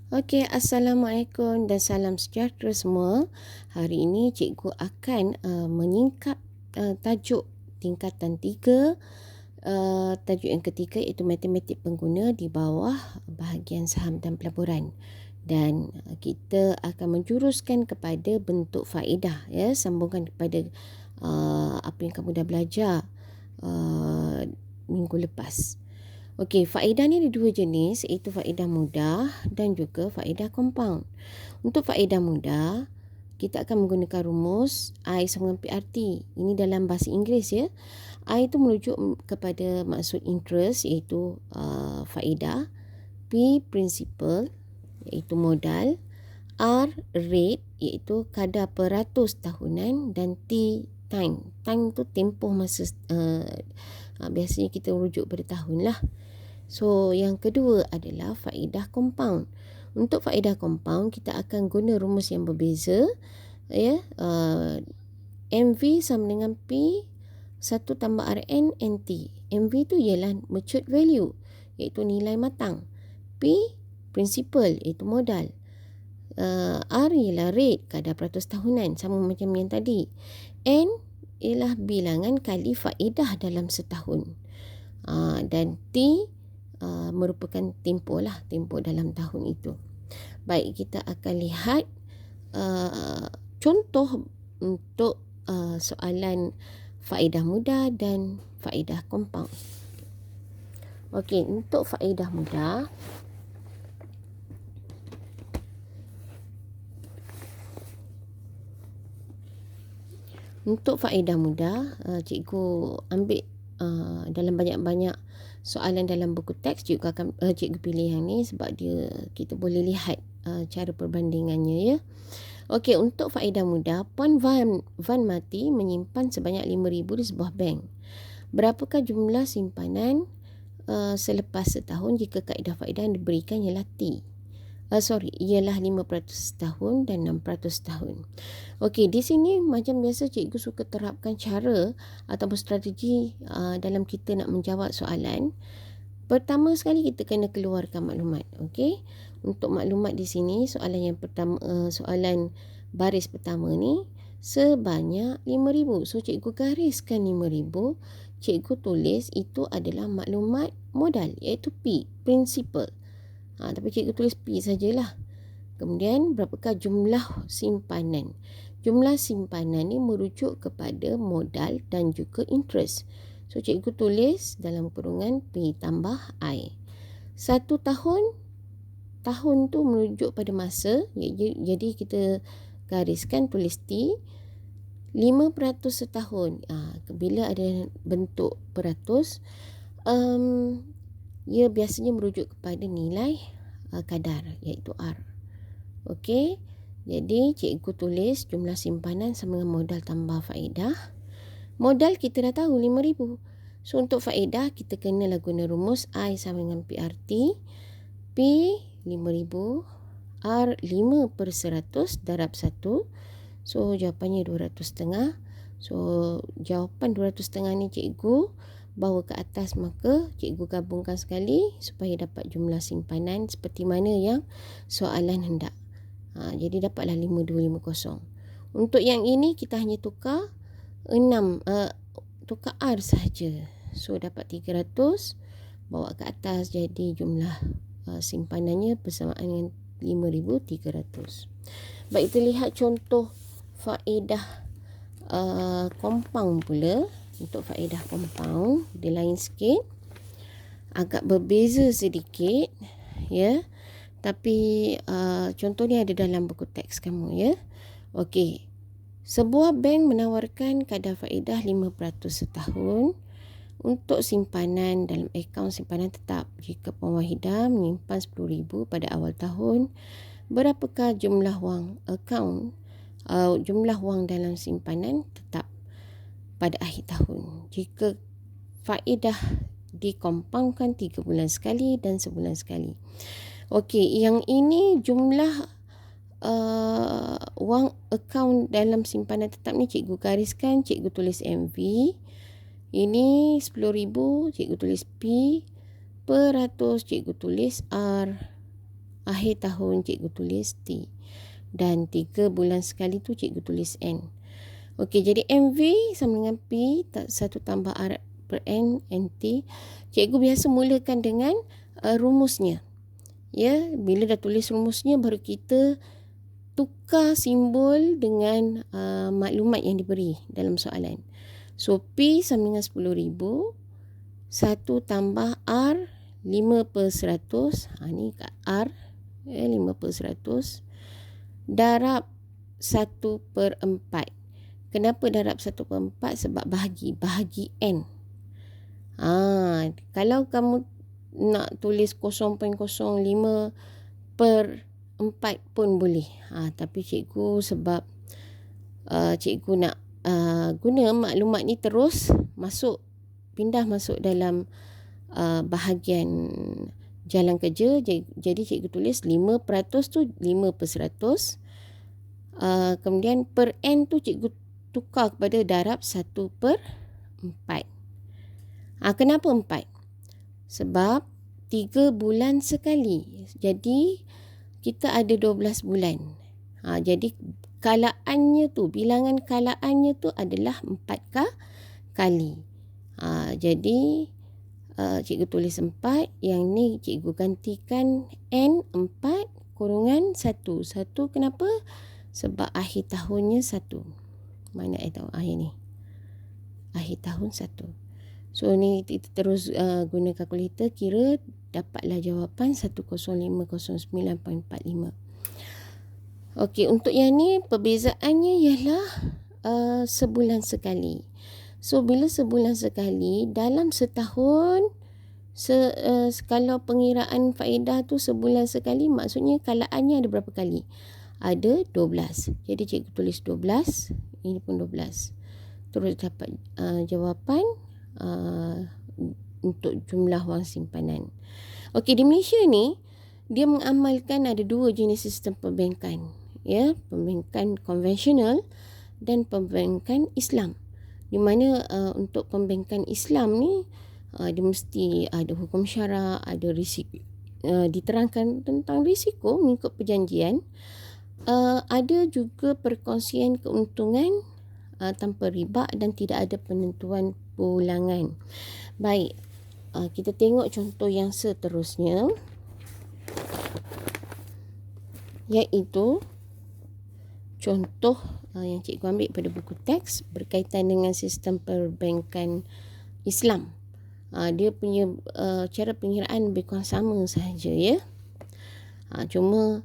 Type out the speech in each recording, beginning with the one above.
Okey, Assalamualaikum dan salam sejahtera semua. Hari ini cikgu akan menyingkap tajuk tingkatan 3, tajuk yang ketiga iaitu matematik pengguna di bawah bahagian saham dan pelaburan. Dan kita akan menjuruskan kepada bentuk faedah, ya, sambungan kepada apa yang kamu dah belajar minggu lepas. Okey, faedah ni ada dua jenis, iaitu faedah mudah dan juga faedah compound. Untuk faedah mudah, kita akan menggunakan rumus I sama dengan PRT. Ini dalam bahasa Inggeris, ya. I itu merujuk kepada maksud interest, iaitu faedah. P, principal, iaitu modal. R, rate, iaitu kadar peratus tahunan. Dan T, time. Time tu tempoh masa, biasanya kita merujuk pada tahun lah. So, yang kedua adalah faedah compound. Untuk faedah compound, kita akan guna rumus yang berbeza. Ya, MV sama dengan P 1 tambah RN NT. MV tu ialah matured value, iaitu nilai matang. P, principal, iaitu modal. R ialah rate, kadar peratus tahunan, sama macam yang tadi. N ialah bilangan kali faedah dalam setahun. Dan T merupakan tempoh lah, tempoh dalam tahun itu. Baik, kita akan lihat contoh untuk soalan faedah mudah dan faedah compound. Okey, untuk faedah mudah, cikgu ambil dalam banyak-banyak soalan dalam buku teks. Cikgu pilih yang ni sebab kita boleh lihat cara perbandingannya, ya. Okey, untuk faedah mudah, Puan Van Mati menyimpan sebanyak 5,000 di sebuah bank. Berapakah jumlah simpanan selepas setahun jika kaedah faedah yang diberikan ialah ialah 5% setahun dan 6% setahun. Okey, di sini macam biasa cikgu suka terapkan cara ataupun strategi dalam kita nak menjawab soalan. Pertama sekali kita kena keluarkan maklumat. Okey, untuk maklumat di sini soalan yang pertama, soalan baris pertama ni sebanyak 5,000. So cikgu gariskan 5,000. Cikgu tulis itu adalah maklumat modal, iaitu P, principal. Tapi cikgu tulis P sajalah. Kemudian berapakah jumlah simpanan? Jumlah simpanan ni merujuk kepada modal dan juga interest. So cikgu tulis dalam kurungan P tambah I. 1 tahun, tahun tu merujuk pada masa. Jadi kita gariskan, tulis T. 5% setahun. Bila ada bentuk peratus, ia biasanya merujuk kepada nilai kadar, iaitu R. Okey, jadi cikgu tulis jumlah simpanan sama dengan modal tambah faedah. Modal kita dah tahu 5,000. So untuk faedah kita kenalah guna rumus I sama dengan PRT. P 5,000, R 5/100 darab 1. So jawapannya 200,5. So jawapan 200,5 ni cikgu bawa ke atas, maka cikgu gabungkan sekali supaya dapat jumlah simpanan seperti mana yang soalan hendak. Jadi dapatlah 5250. Untuk yang ini kita hanya tukar 6, tukar R sahaja. So dapat 300, bawa ke atas, jadi jumlah simpanannya bersamaan dengan 5,300. Baik, kita lihat contoh faedah compound pula. Untuk faedah compound dia lain sikit, agak berbeza sedikit, ya. Tapi contoh ni ada dalam buku teks kamu, ya. Okey, sebuah bank menawarkan kadar faedah 5% setahun untuk simpanan dalam akaun simpanan tetap. Jika Puan Wahidah menyimpan 10,000 pada awal tahun, berapakah jumlah wang akaun, jumlah wang dalam simpanan tetap pada akhir tahun jika faedah dikompaundkan 3 bulan sekali dan sebulan sekali? Okey, yang ini jumlah wang akaun dalam simpanan tetap ni cikgu gariskan, cikgu tulis MV. Ini 10,000, cikgu tulis P. Peratus, cikgu tulis R. akhir tahun cikgu tulis T. Dan 3 bulan sekali tu cikgu tulis N. Okey, jadi MV sama dengan P, 1 tambah R per N, NT. Cikgu biasa mulakan dengan rumusnya. Ya, bila dah tulis rumusnya, baru kita tukar simbol dengan maklumat yang diberi dalam soalan. So, P sama dengan 10,000. 1 tambah R, 5 per 100. Ni kat R, 5 per 100. Darab 1 per 4. Kenapa darab 1 per 4? Sebab bahagi N. Kalau kamu nak tulis 0.05 per 4 pun boleh. Tapi cikgu sebab cikgu nak guna maklumat ni terus pindah masuk dalam bahagian jalan kerja. Jadi cikgu tulis 5% tu 5 per 100. Kemudian per N tu cikgu tukar kepada darab 1 per 4. Kenapa 4? Sebab 3 bulan sekali. Jadi kita ada 12 bulan. Jadi kalaannya tu, bilangan kalaannya tu adalah 4 kali. Jadi cikgu tulis 4. Yang ni cikgu gantikan N 4 kurungan 1. 1 kenapa? Sebab akhir tahunnya 1. Mana tahu akhir ni? Akhir tahun 1. So ni kita terus guna kalkulator, kira dapatlah jawapan 10509.45. Okey, untuk yang ni perbezaannya ialah sebulan sekali. So bila sebulan sekali, dalam setahun kalau pengiraan faedah tu sebulan sekali, maksudnya kalaannya ada berapa kali? Ada 12. Jadi cikgu tulis 12, ini pun 12. Terus dapat jawapan untuk jumlah wang simpanan. Okey, di Malaysia ni dia mengamalkan ada 2 jenis sistem perbankan, ya, perbankan konvensional dan perbankan Islam. Di mana untuk perbankan Islam ni dia mesti ada hukum syarak, ada risiko, diterangkan tentang risiko mengikut perjanjian. Ada juga perkongsian keuntungan tanpa riba dan tidak ada penentuan pulangan. Baik, kita tengok contoh yang seterusnya, iaitu contoh yang cikgu ambil pada buku teks berkaitan dengan sistem perbankan Islam. Dia punya cara pengiraan lebih kurang sama sahaja, ya. Cuma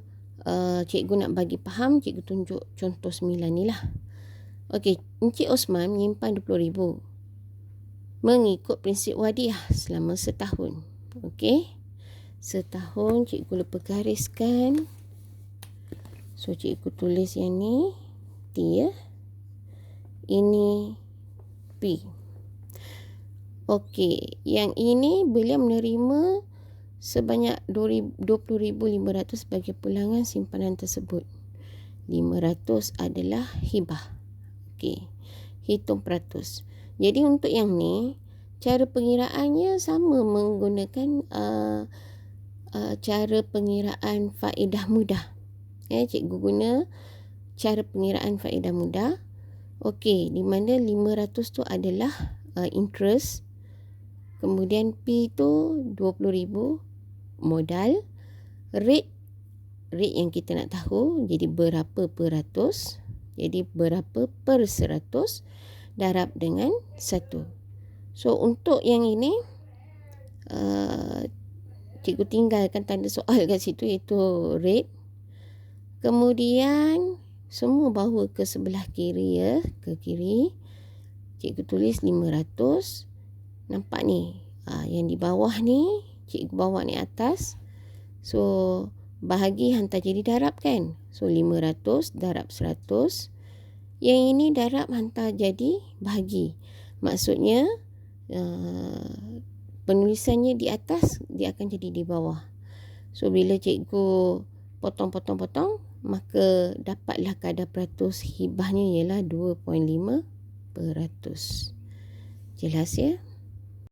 cikgu nak bagi faham, cikgu tunjuk contoh 9 ni lah. Okey, Encik Osman menyimpan 20,000 mengikut prinsip wadiah selama setahun. Okey, setahun cikgu lupa gariskan. So cikgu tulis yang ni T, ya. Ini P. Okey, yang ini beliau menerima sebanyak 20,500 sebagai pulangan simpanan tersebut. 500 adalah hibah. Okey, hitung peratus. Jadi untuk yang ni, cara pengiraannya sama, menggunakan cara pengiraan faedah mudah. Cikgu guna cara pengiraan faedah mudah. Okey, di mana 500 tu adalah interest. Kemudian P tu 20,000 modal. Rate yang kita nak tahu, jadi berapa per ratus. Jadi berapa per 100 darab dengan 1. So untuk yang ini cikgu tinggalkan tanda soal kat situ, iaitu rate. Kemudian semua bawa ke sebelah kiri, ya, ke kiri. Cikgu tulis 500. Nampak ni, yang di bawah ni cikgu bawa ni atas. So bahagi hantar jadi darab, kan. So 500 darab 100. Yang ini darab hantar jadi bahagi. Maksudnya penulisannya di atas, dia akan jadi di bawah. So bila cikgu potong, maka dapatlah kadar peratus hibahnya ialah 2.5%. Jelas, ya?